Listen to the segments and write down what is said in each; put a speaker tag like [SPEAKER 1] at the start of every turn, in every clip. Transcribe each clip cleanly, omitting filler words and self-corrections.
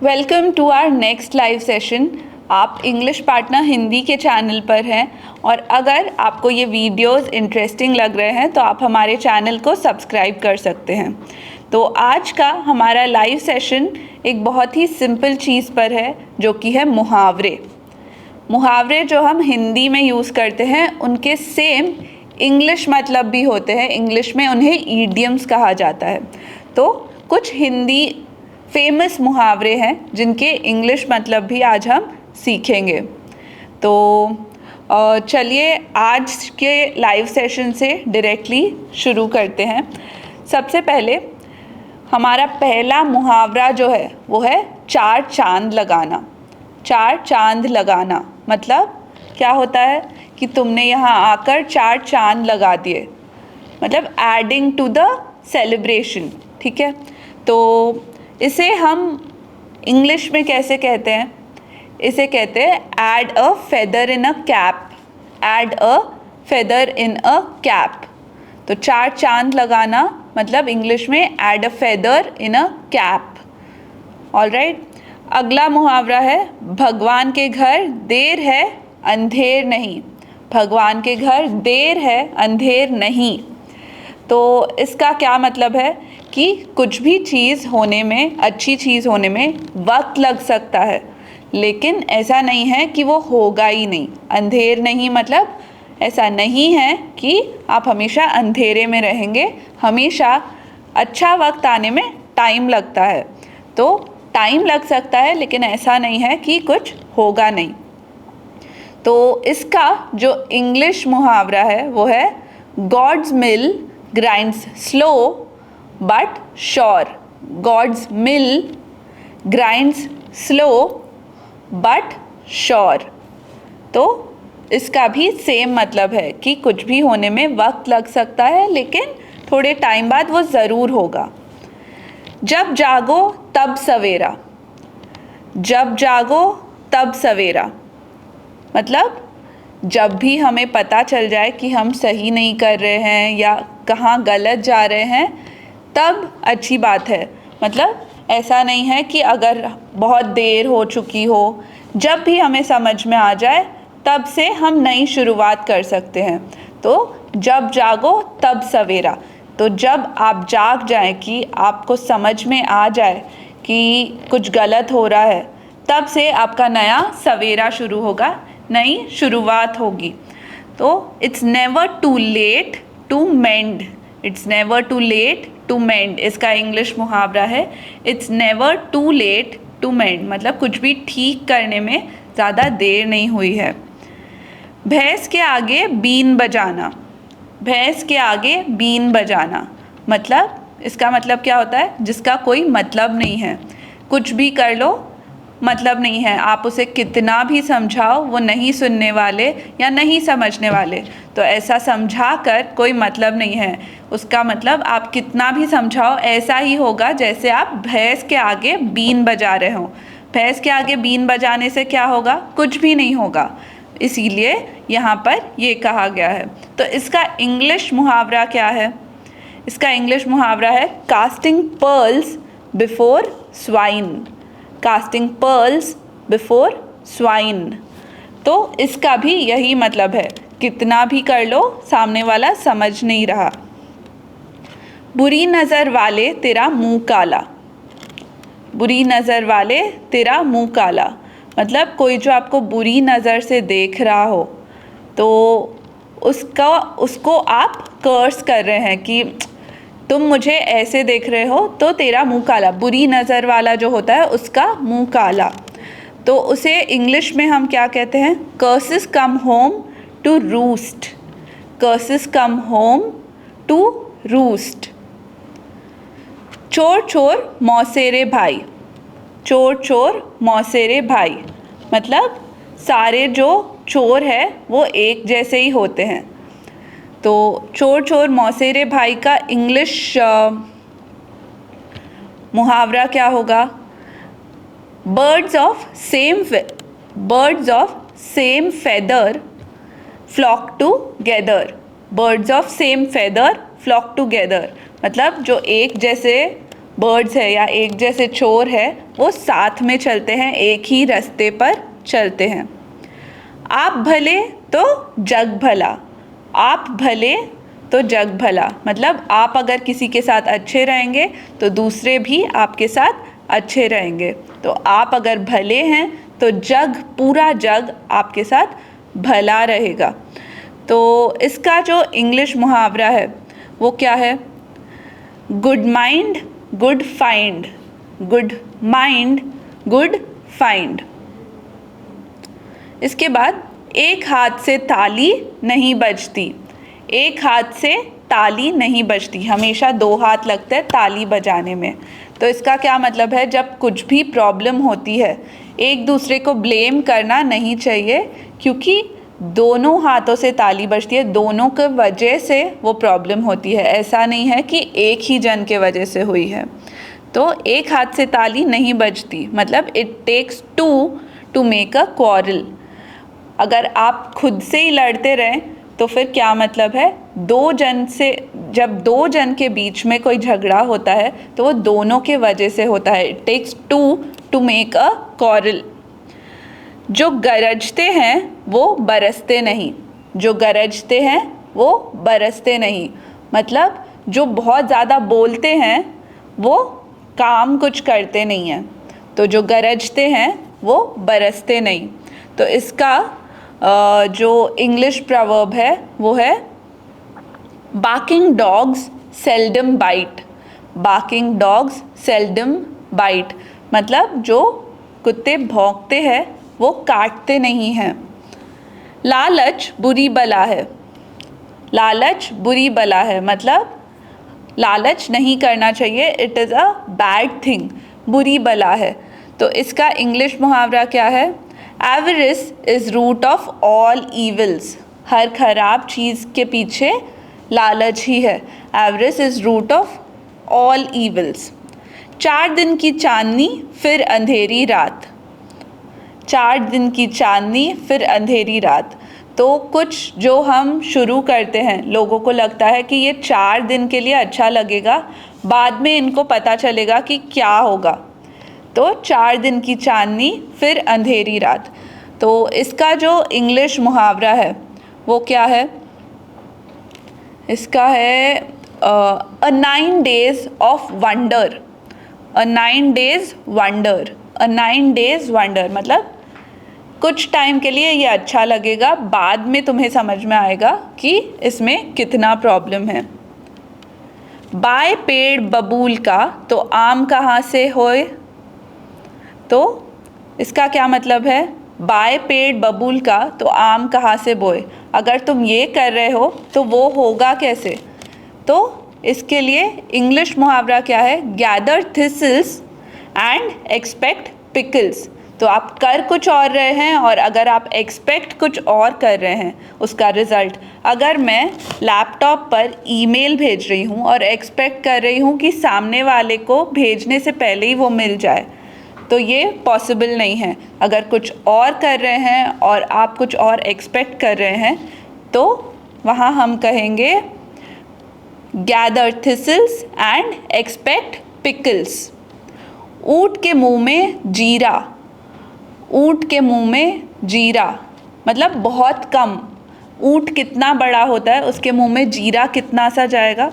[SPEAKER 1] Welcome to our next live session. आप English partner Hindi के channel पर हैं और अगर आपको ये वीडियोस इंटरेस्टिंग लग रहे हैं तो आप हमारे चैनल को सब्सक्राइब कर सकते हैं। तो आज का हमारा लाइव सेशन एक बहुत ही सिंपल चीज़ पर है जो कि है मुहावरे। मुहावरे जो हम हिंदी में यूज़ करते हैं उनके सेम इंग्लिश मतलब भी होते हैं। इंग्लिश में उन्हें ईडियम्स कहा जाता है। तो कुछ हिंदी फेमस मुहावरे हैं जिनके इंग्लिश मतलब भी आज हम सीखेंगे। तो चलिए आज के लाइव सेशन से डायरेक्टली शुरू करते हैं। सबसे पहले हमारा पहला मुहावरा जो है वो है चार चांद लगाना। चार चांद लगाना मतलब क्या होता है कि तुमने यहाँ आकर चार चांद लगा दिए, मतलब एडिंग टू द सेलिब्रेशन। ठीक है, तो इसे हम इंग्लिश में कैसे कहते हैं? इसे कहते हैं add a feather in a cap. Add a feather in a cap. तो चार चांद लगाना मतलब इंग्लिश में add a feather in a cap. Alright, अगला मुहावरा है भगवान के घर देर है अंधेर नहीं। भगवान के घर देर है अंधेर नहीं। तो इसका क्या मतलब है कि कुछ भी चीज़ होने में, अच्छी चीज़ होने में वक्त लग सकता है, लेकिन ऐसा नहीं है कि वो होगा ही नहीं। अंधेर नहीं मतलब ऐसा नहीं है कि आप हमेशा अंधेरे में रहेंगे। हमेशा अच्छा वक्त आने में टाइम लगता है। तो टाइम लग सकता है लेकिन ऐसा नहीं है कि कुछ होगा नहीं। तो इसका जो इंग्लिश मुहावरा है वो है God's mill grinds slow but sure. God's mill grinds slow but sure. तो इसका भी सेम मतलब है कि कुछ भी होने में वक्त लग सकता है लेकिन थोड़े टाइम बाद वो ज़रूर होगा। जब जागो तब सवेरा। जब जागो तब सवेरा मतलब जब भी हमें पता चल जाए कि हम सही नहीं कर रहे हैं या कहाँ गलत जा रहे हैं तब अच्छी बात है। मतलब ऐसा नहीं है कि अगर बहुत देर हो चुकी हो, जब भी हमें समझ में आ जाए तब से हम नई शुरुआत कर सकते हैं। तो जब जागो तब सवेरा। तो जब आप जाग जाएं कि आपको समझ में आ जाए कि कुछ गलत हो रहा है, तब से आपका नया सवेरा शुरू होगा, नई शुरुआत होगी। तो it's never too late to mend. It's never too late to mend इसका इंग्लिश मुहावरा है। It's never too late to mend मतलब कुछ भी ठीक करने में ज़्यादा देर नहीं हुई है। भैंस के आगे बीन बजाना। भैंस के आगे बीन बजाना मतलब इसका मतलब क्या होता है? जिसका कोई मतलब नहीं है, कुछ भी कर लो मतलब नहीं है। आप उसे कितना भी समझाओ वो नहीं सुनने वाले या नहीं समझने वाले। तो ऐसा समझा कर कोई मतलब नहीं है। उसका मतलब आप कितना भी समझाओ ऐसा ही होगा जैसे आप भैंस के आगे बीन बजा रहे हो। भैंस के आगे बीन बजाने से क्या होगा? कुछ भी नहीं होगा। इसीलिए यहाँ पर ये कहा गया है। तो इसका इंग्लिश मुहावरा क्या है? इसका इंग्लिश मुहावरा है casting pearls before swine. Casting pearls before swine. तो इसका भी यही मतलब है, कितना भी कर लो सामने वाला समझ नहीं रहा। बुरी नज़र वाले तेरा मुंह काला। बुरी नज़र वाले तेरा मुंह काला मतलब कोई जो आपको बुरी नज़र से देख रहा हो तो उसको आप कर्स कर रहे हैं कि तुम मुझे ऐसे देख रहे हो तो तेरा मुंह काला। बुरी नज़र वाला जो होता है उसका मुंह काला। तो उसे इंग्लिश में हम क्या कहते हैं? Curses come home to roost. Curses come home to roost. चोर चोर मौसेरे भाई। चोर चोर मौसेरे भाई मतलब सारे जो चोर है वो एक जैसे ही होते हैं। तो चोर चोर मौसेरे भाई का इंग्लिश मुहावरा क्या होगा? Birds of same feather flock together. Birds of same feather flock together मतलब जो एक जैसे बर्ड्स है या एक जैसे चोर है वो साथ में चलते हैं, एक ही रास्ते पर चलते हैं। आप भले तो जग भला, आप भले तो जग भला, मतलब आप अगर किसी के साथ अच्छे रहेंगे तो दूसरे भी आपके साथ अच्छे रहेंगे। तो आप अगर भले हैं तो जग, पूरा जग आपके साथ भला रहेगा। तो इसका जो इंग्लिश मुहावरा है वो क्या है? Good mind good find, good mind good find. इसके बाद एक हाथ से ताली नहीं बजती, एक हाथ से ताली नहीं बजती, हमेशा दो हाथ लगते हैं ताली बजाने में। तो इसका क्या मतलब है? जब कुछ भी प्रॉब्लम होती है एक दूसरे को ब्लेम करना नहीं चाहिए, क्योंकि दोनों हाथों से ताली बजती है, दोनों के वजह से वो प्रॉब्लम होती है, ऐसा नहीं है कि एक ही जन के वजह से हुई है। तो एक हाथ से ताली नहीं बजती मतलब it takes two to make a quarrel. अगर आप खुद से ही लड़ते रहें तो फिर क्या मतलब है? दो जन से, जब दो जन के बीच में कोई झगड़ा होता है तो वो दोनों के वजह से होता है। It takes two to make a quarrel. जो गरजते हैं वो बरसते नहीं, जो गरजते हैं वो बरसते नहीं, मतलब जो बहुत ज़्यादा बोलते हैं वो काम कुछ करते नहीं हैं। तो जो गरजते हैं वो बरसते नहीं। तो इसका जो इंग्लिश प्रवर्ब है वो है barking dogs seldom bite, barking dogs seldom bite, मतलब जो कुत्ते भौंकते हैं वो काटते नहीं हैं। लालच बुरी बला है, लालच बुरी बला है, मतलब लालच नहीं करना चाहिए, it is a bad thing, बुरी बला है। तो इसका इंग्लिश मुहावरा क्या है? Avarice is root of all evils, हर खराब चीज़ के पीछे लालच ही है। Avarice is root of all evils. 4 दिन की चांदनी फिर अंधेरी रात, 4 दिन की चांदनी फिर अंधेरी रात। तो कुछ जो हम शुरू करते हैं लोगों को लगता है कि ये 4 दिन के लिए अच्छा लगेगा, बाद में इनको पता चलेगा कि क्या होगा। तो 4 दिन की चांदनी फिर अंधेरी रात। तो इसका जो इंग्लिश मुहावरा है वो क्या है? इसका है अ 9 days of wonder, a 9 days wonder, a 9 days wonder, मतलब कुछ टाइम के लिए ये अच्छा लगेगा, बाद में तुम्हें समझ में आएगा कि इसमें कितना प्रॉब्लम है। बाय पेड़ बबूल का तो आम कहाँ से होए? तो इसका क्या मतलब है? बाय पेड़ बबूल का तो आम कहाँ से बोए। अगर तुम ये कर रहे हो तो वो होगा कैसे? तो इसके लिए इंग्लिश मुहावरा क्या है? Gather thistles and expect pickles. तो आप कर कुछ और रहे हैं और अगर आप एक्सपेक्ट कुछ और कर रहे हैं उसका रिज़ल्ट, अगर मैं लैपटॉप पर ईमेल भेज रही हूँ और एक्सपेक्ट कर रही हूँ कि सामने वाले को भेजने से पहले ही वो मिल जाए, तो ये पॉसिबल नहीं है। अगर कुछ और कर रहे हैं और आप कुछ और एक्सपेक्ट कर रहे हैं तो वहाँ हम कहेंगे gather thistles and expect pickles. ऊँट के मुंह में जीरा, ऊँट के मुंह में जीरा, मतलब बहुत कम। ऊँट कितना बड़ा होता है उसके मुंह में जीरा कितना सा जाएगा,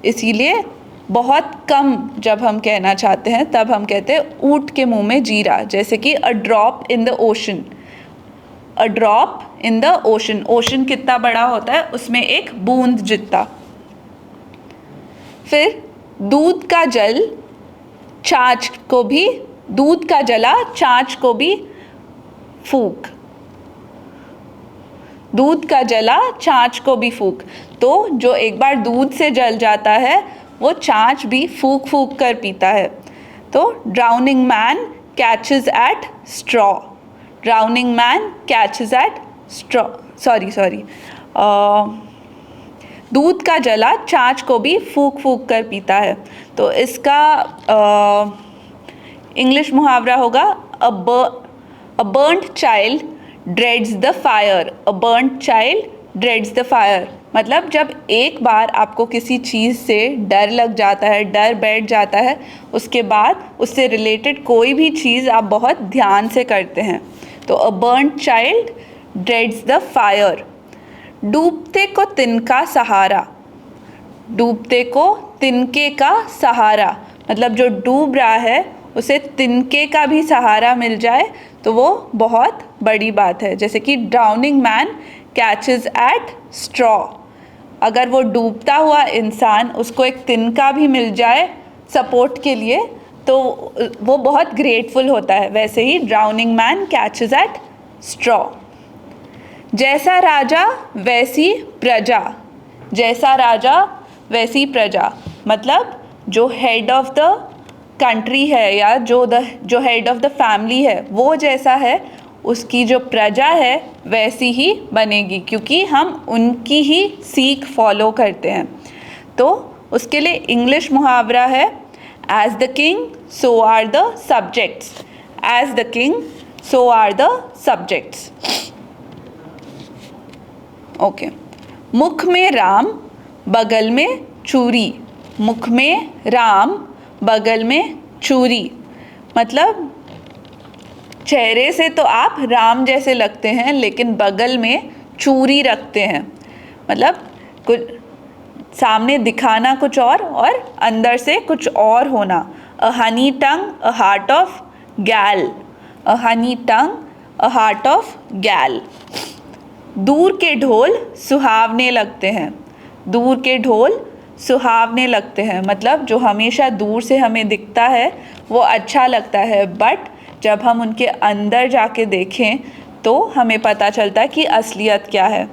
[SPEAKER 1] इसीलिए बहुत कम जब हम कहना चाहते हैं तब हम कहते हैं ऊँट के मुंह में जीरा। जैसे कि a drop in the ocean, a drop in the ocean, ocean कितना बड़ा होता है उसमें एक बूंद जितना। फिर दूध का जल छाछ को भी, दूध का जला छाछ को भी फूक, दूध का जला छाछ को भी फूक। तो जो एक बार दूध से जल जाता है वो छाछ भी फूक फूक कर पीता है। तो drowning man catches at straw, drowning man catches at straw, sorry दूध का जला छाछ को भी फूक फूक कर पीता है। तो इसका इंग्लिश मुहावरा होगा a burned child dreads the fire, a burned child dreads the fire, मतलब जब एक बार आपको किसी चीज़ से डर लग जाता है, डर बैठ जाता है, उसके बाद उससे रिलेटेड कोई भी चीज़ आप बहुत ध्यान से करते हैं। तो a burned child dreads the fire. डूबते को तिनका सहारा, डूबते को तिनके का सहारा, मतलब जो डूब रहा है उसे तिनके का भी सहारा मिल जाए तो वो बहुत बड़ी बात है। जैसे कि drowning man catches at straw, अगर वो डूबता हुआ इंसान उसको एक तिनका भी मिल जाए सपोर्ट के लिए तो वो बहुत ग्रेटफुल होता है। वैसे ही drowning man catches at straw. जैसा राजा वैसी प्रजा, जैसा राजा वैसी प्रजा, मतलब जो हेड ऑफ द कंट्री है या जो हेड ऑफ द फैमिली है वो जैसा है, उसकी जो प्रजा है वैसी ही बनेगी, क्योंकि हम उनकी ही सीख फॉलो करते हैं। तो उसके लिए इंग्लिश मुहावरा है as the king so are the subjects, as the king so are the subjects. Okay. मुख में राम बगल में चूरी, मुख में राम बगल में चूरी, मतलब चेहरे से तो आप राम जैसे लगते हैं लेकिन बगल में चूरी रखते हैं, मतलब कुछ सामने दिखाना कुछ और अंदर से कुछ और होना। अ हनी टंग अ हार्ट ऑफ गैल, अ हनी टंग अ हार्ट ऑफ गैल। दूर के ढोल सुहावने लगते हैं, दूर के ढोल सुहावने लगते हैं, मतलब जो हमेशा दूर से हमें दिखता है वो अच्छा लगता है, बट जब हम उनके अंदर जाके देखें तो हमें पता चलता है कि असलियत क्या है।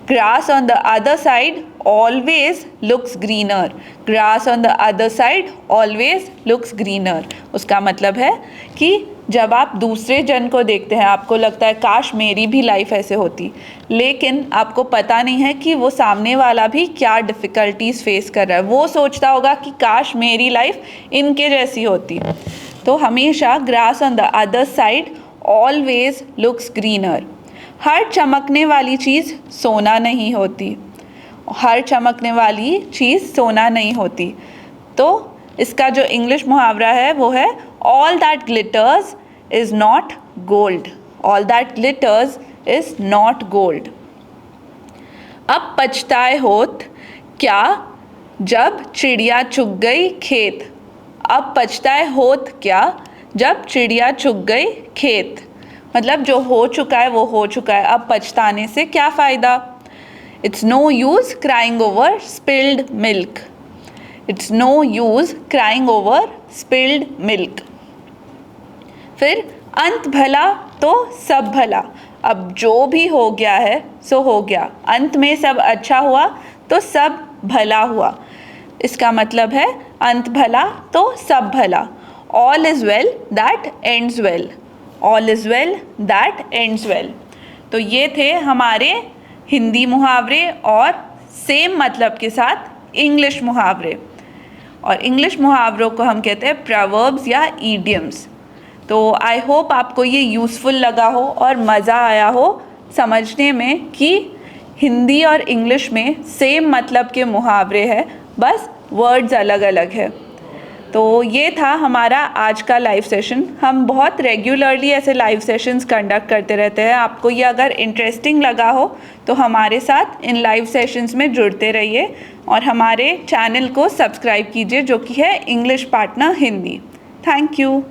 [SPEAKER 1] Grass on the other side always looks greener, grass on the other side always looks greener. उसका मतलब है कि जब आप दूसरे जन को देखते हैं आपको लगता है काश मेरी भी लाइफ ऐसे होती, लेकिन आपको पता नहीं है कि वो सामने वाला भी क्या डिफ़िकल्टीज फेस कर रहा है। वो सोचता होगा कि काश मेरी लाइफ इनके जैसी होती। तो हमेशा grass on the other side always looks greener. हर चमकने वाली चीज़ सोना नहीं होती, हर चमकने वाली चीज़ सोना नहीं होती। तो इसका जो इंग्लिश मुहावरा है वो है all that glitters is not gold, all that glitters is not gold. अब पछताए होत क्या जब चिड़िया चुग गई खेत, अब पछताए होत क्या जब चिड़िया चुग गई खेत, मतलब जो हो चुका है वो हो चुका है, अब पछताने से क्या फ़ायदा। It's no use crying over spilled milk, it's no use crying over spilled milk. फिर अंत भला तो सब भला, अब जो भी हो गया है सो हो गया, अंत में सब अच्छा हुआ तो सब भला हुआ। इसका मतलब है अंत भला तो सब भला। All is well that ends well, all is well that ends well. तो ये थे हमारे हिंदी मुहावरे और सेम मतलब के साथ इंग्लिश मुहावरे, और इंग्लिश मुहावरों को हम कहते हैं प्रोवर्ब्स या ईडियम्स। तो आई होप आपको ये यूज़फुल लगा हो और मज़ा आया हो समझने में कि हिंदी और इंग्लिश में सेम मतलब के मुहावरे हैं, बस वर्ड्स अलग अलग है। तो ये था हमारा आज का लाइव सेशन। हम बहुत रेगुलरली ऐसे लाइव सेशंस कंडक्ट करते रहते हैं। आपको ये अगर इंटरेस्टिंग लगा हो तो हमारे साथ इन लाइव सेशंस में जुड़ते रहिए और हमारे चैनल को सब्सक्राइब कीजिए जो कि है English partner Hindi. Thank you.